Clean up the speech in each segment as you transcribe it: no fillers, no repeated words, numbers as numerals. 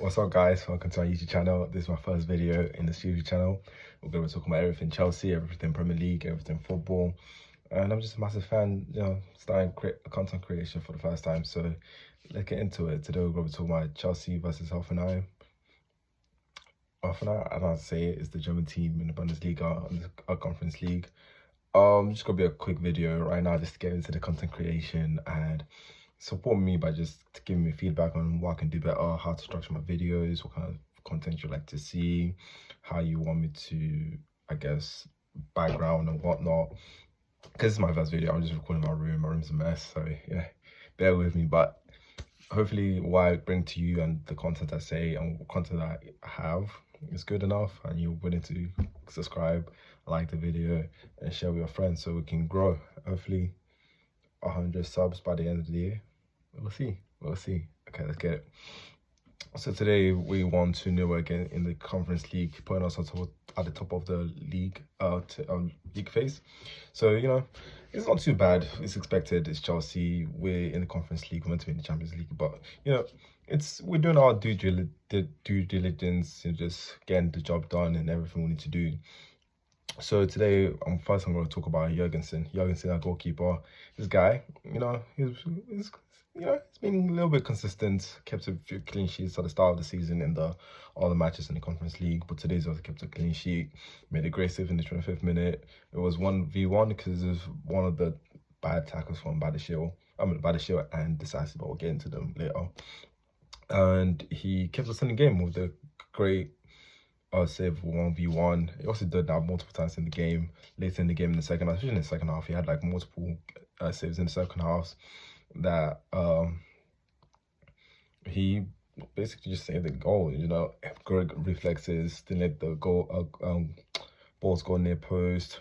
What's up, guys? Welcome to our YouTube channel. This is my first video in this YouTube channel. We're going to be talking about everything Chelsea, everything Premier League, everything football. And I'm just a massive fan, starting content creation for the first time. So let's get into it. Today we're going to be talking about Chelsea versus Heidenheim. Heidenheim, I don't know how to say it, is the German team in the Bundesliga, in the Conference League. Just gonna be a quick video right now, just to get into the content creation and support me by just giving me feedback on what I can do better, how to structure my videos, what kind of content you like to see, how you want me to, I guess, background and whatnot. Because it's my first video, I'm just recording my room. My room's a mess, so yeah, bear with me. But hopefully what I bring to you and the content I say and content I have is good enough and you're willing to subscribe, like the video and share with your friends so we can grow. Hopefully 100 subs by the end of the year. We'll see. Okay, let's get it. So today we won 2-0 again in the Conference League, putting us at the top of the league league phase. So it's not too bad. It's expected. It's Chelsea. We're in the Conference League. We're meant to be in the Champions League, but we're doing our due diligence and just getting the job done and everything we need to do. So today, first I'm going to talk about Jurgensen. Jurgensen, our goalkeeper. This guy, he's been a little bit consistent. Kept a few clean sheets at the start of the season in all the matches in the Conference League. But today's also kept a clean sheet. Made a great save in the 25th minute. It was 1v1 because it was one of the bad tackles from Badiashile and Decisive, but we'll get into them later. And he kept us in the game with a great save 1v1. He also did that multiple times in the game, later in the game in the second half, especially in the second half. He had like multiple saves in the second half that he basically just saved the goal. Good reflexes, didn't let the balls go near post.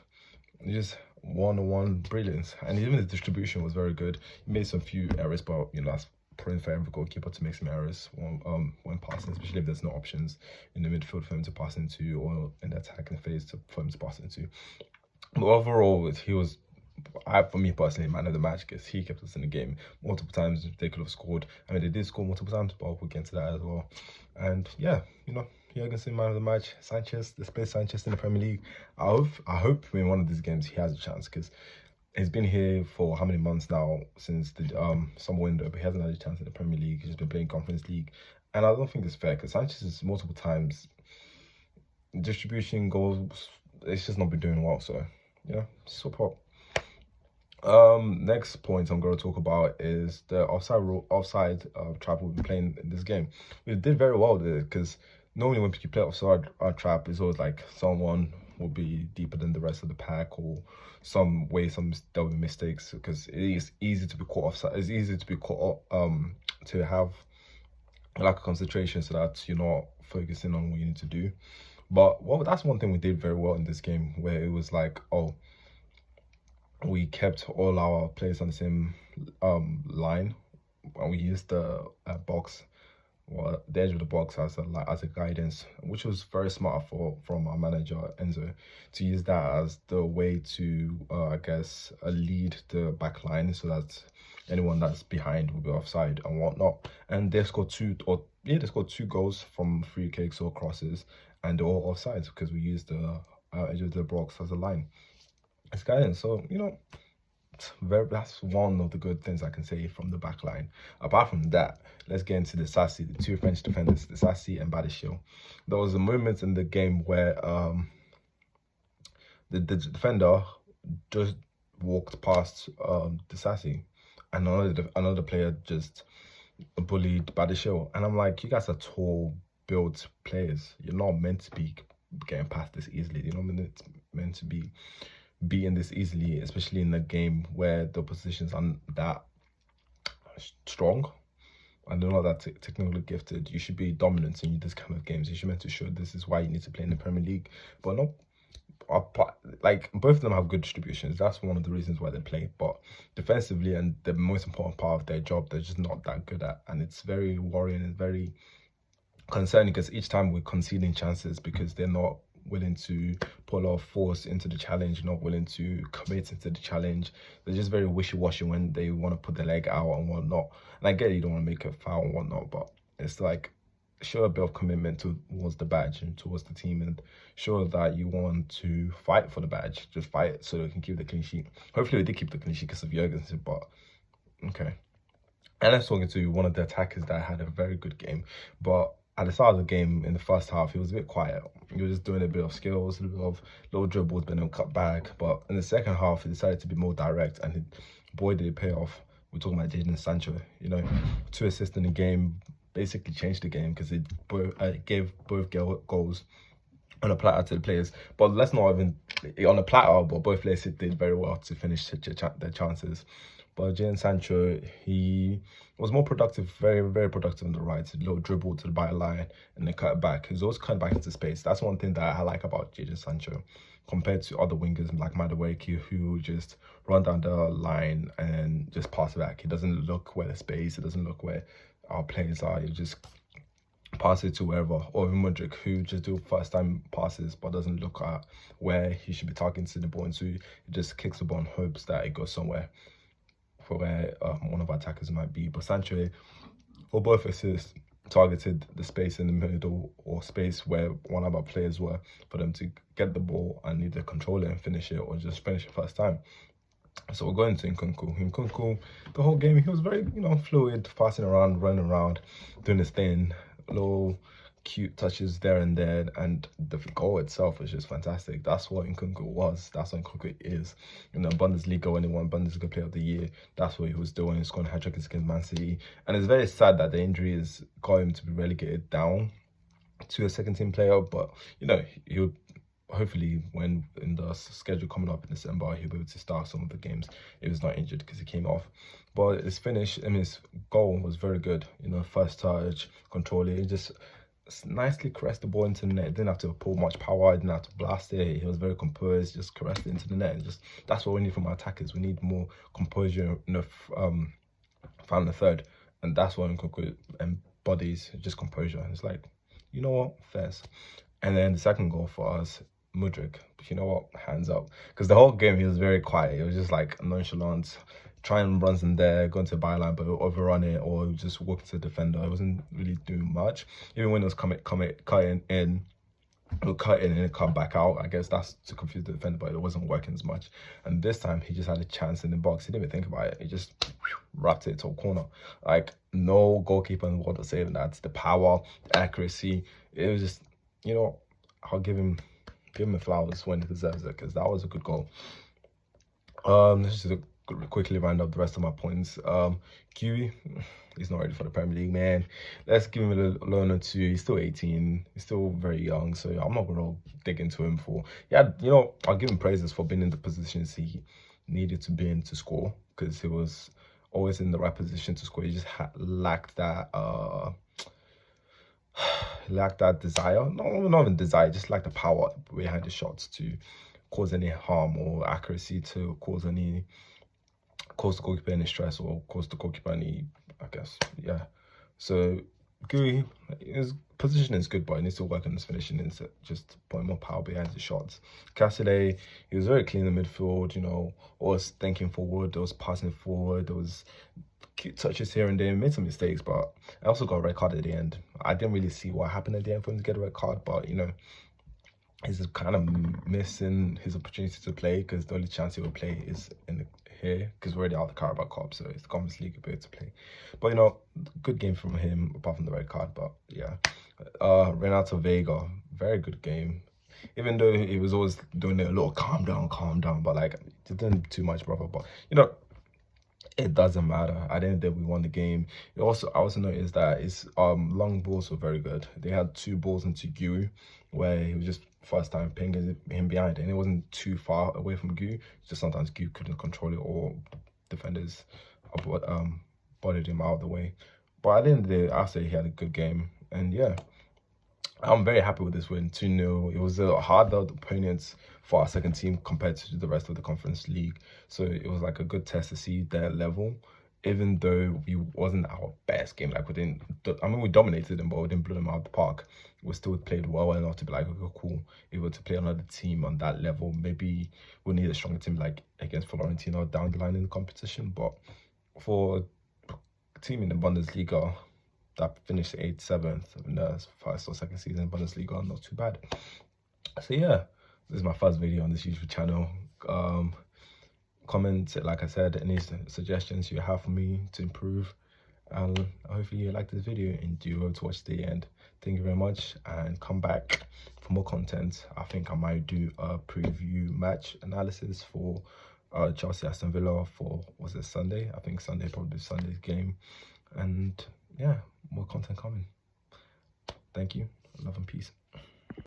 Just one-on-one brilliance, and even the distribution was very good. He made some few errors, but that's prone for every goalkeeper to make some errors when passing, especially if there's no options in the midfield for him to pass into or in the attacking phase for him to pass into. But overall, he was, for me personally, man of the match because he kept us in the game multiple times. They could have scored. I mean, they did score multiple times, but we'll get into that as well. And yeah, Jurgensen, man of the match. Sanchez, let's play Sanchez in the Premier League. I hope in one of these games he has a chance because he's been here for how many months now since the summer window, but he hasn't had a chance in the Premier League. He's been playing Conference League, and I don't think it's fair because Sanchez is multiple times distribution goals. It's just not been doing well. So support. Next point I'm going to talk about is the offside trap we've been playing in this game. We did very well there because normally when you play offside trap, it's always like someone will be deeper than the rest of the pack, or there'll be mistakes because it is easy to be caught offside. It's easy to be caught to have a lack of concentration so that you're not focusing on what you need to do. But that's one thing we did very well in this game, where it was like, we kept all our players on the same line, and we used the box, the edge of the box as a guidance, which was very smart from our manager Enzo to use that as the way to I guess lead the back line so that anyone that's behind will be offside and whatnot. And they scored two goals from free kicks or crosses, and they're all offsides because we used the edge of the box as a line. It's guidance. So that's one of the good things I can say from the back line. Apart from that, let's get into the two French defenders, Disasi and Badiashile. There was a moment in the game where the defender just walked past Disasi, and another player just bullied Badiashile. And I'm like, you guys are tall, built players. You're not meant to be getting past this easily. You're not meant to be beating this easily, especially in a game where the positions aren't that strong and they're not that technically gifted. You should be dominant in this kind of games. You should meant to show this is why you need to play in the Premier League. But no, like both of them have good distributions. That's one of the reasons why they play. But defensively and the most important part of their job, they're just not that good at, and it's very worrying and very concerning because each time we're conceding chances because they're not willing to put a lot of force into the challenge, not willing to commit into the challenge. They're just very wishy-washy when they want to put their leg out and whatnot. And I get it, you don't want to make a foul and whatnot, but it's like show a bit of commitment towards the badge and towards the team, and show that you want to fight for the badge. Just fight so they can keep the clean sheet. Hopefully, they did keep the clean sheet because of Jurgensen, but okay. And let's talk into one of the attackers that had a very good game, but at the start of the game in the first half, he was a bit quiet. He was just doing a bit of skills, a bit of little dribbles, but no cut back. But in the second half, he decided to be more direct, and boy, did it pay off. We're talking about Jadon Sancho. 2 assists in the game, basically changed the game because it gave both goals on a platter to the players. But let's not even on a platter, but both players did very well to finish their chances. But Jadon Sancho, he was more productive, very, very productive on the right. A little dribble to the byline and then cut it back. He's always cut back into space. That's one thing that I like about Jadon Sancho compared to other wingers like Madueke, who just run down the line and just pass it back. He doesn't look where the space, he doesn't look where our players are. He just pass it to wherever. Or even Modric, who just do first time passes but doesn't look at where he should be targeting the ball into. He just kicks the ball and hopes that it goes somewhere for where one of our attackers might be. But Sancho, for both assists, targeted the space in the middle or space where one of our players were for them to get the ball and either control it and finish it or just finish it first time. So we're going to Nkunku. Nkunku, the whole game, he was very, fluid, passing around, running around, doing his thing, little cute touches there and there, and the goal itself was just fantastic. That's what Nkunku was. That's what Nkunku is. Bundesliga, when he won Bundesliga Player of the Year, that's what he was doing. He's scoring hat-trick against Man City. And it's very sad that the injury has got him to be relegated down to a second-team player, but, he'll hopefully when in the schedule coming up in December, he'll be able to start some of the games if he's not injured because he came off. But his finish, his goal was very good. First touch, control it, just nicely caressed the ball into the net. Didn't have to pull much power, didn't have to blast it. He was very composed, just caressed it into the net. And just that's what we need from our attackers. We need more composure, final third, and that's what Nkunku embodies, just composure. And it's like, you know what, fairs. And then the second goal for us, Mudryk, you know what, hands up, because the whole game he was very quiet. It was just like nonchalant, trying runs in there, going to the byline, but overrun it, or just walking to the defender. It wasn't really doing much. Even when it was cutting in, it would cut in and it come back out. I guess that's to confuse the defender, but it wasn't working as much. And this time he just had a chance in the box. He didn't even think about it. He just wrapped it to a corner. Like, no goalkeeper in the world was saving that. The power, the accuracy. It was just, I'll give him the flowers when he deserves it, because that was a good goal. Let's just quickly round up the rest of my points. Kiwi, he's not ready for the Premier League, man. Let's give him a loan or two. He's still 18. He's still very young, so I'm not going to dig into him for... Yeah, I'll give him praises for being in the positions he needed to be in to score, because he was always in the right position to score. He just lacked that... lacked that desire. No, not even desire, just like the power behind the shots to cause any harm, or accuracy to cause the goalkeeper any stress, or cause the goalkeeper any, I guess, yeah. So Gui, his position is good, but he needs to work on his finishing and just put more power behind his shots. Cassidy, he was very clean in the midfield, always thinking forward, there was passing forward, there was cute touches here and there, made some mistakes, but I also got a red card at the end. I didn't really see what happened at the end for him to get a red card, but he's kind of missing his opportunity to play, because the only chance he will play is here, because we're already out of the Carabao Cup, so it's the Conference League able to play. But good game from him apart from the red card. But yeah, Renato Vega, very good game. Even though he was always doing a little calm down, but like didn't too much, brother. But it doesn't matter. At the end of the day, we won the game. I also noticed that his long balls were very good. They had 2 balls into Gui, where he was just first time pinging him behind, and it wasn't too far away from Gui. Just sometimes Gui couldn't control it, or defenders bodied him out of the way. But at the end of the day, I say he had a good game, and yeah, I'm very happy with this win, 2-0. It was a harder opponents for our second team compared to the rest of the Conference League. So it was like a good test to see their level, even though we wasn't our best game. Like we dominated them, but we didn't blow them out of the park. We still played well enough to be like, okay, cool, able to play another team on that level. Maybe we'll need a stronger team like against Florentino down the line in the competition. But for a team in the Bundesliga, that finished 8th, 7th in the first or second season Bundesliga. Not too bad. So yeah, this is my first video on this YouTube channel. Comment, like I said, any suggestions you have for me to improve, and hopefully you like this video and do hope to watch the end. Thank you very much, and come back for more content. I think I might do a preview match analysis for Chelsea Aston Villa for, was it Sunday? I think Sunday, probably Sunday's game. And yeah, more content coming. Thank you. Love and peace.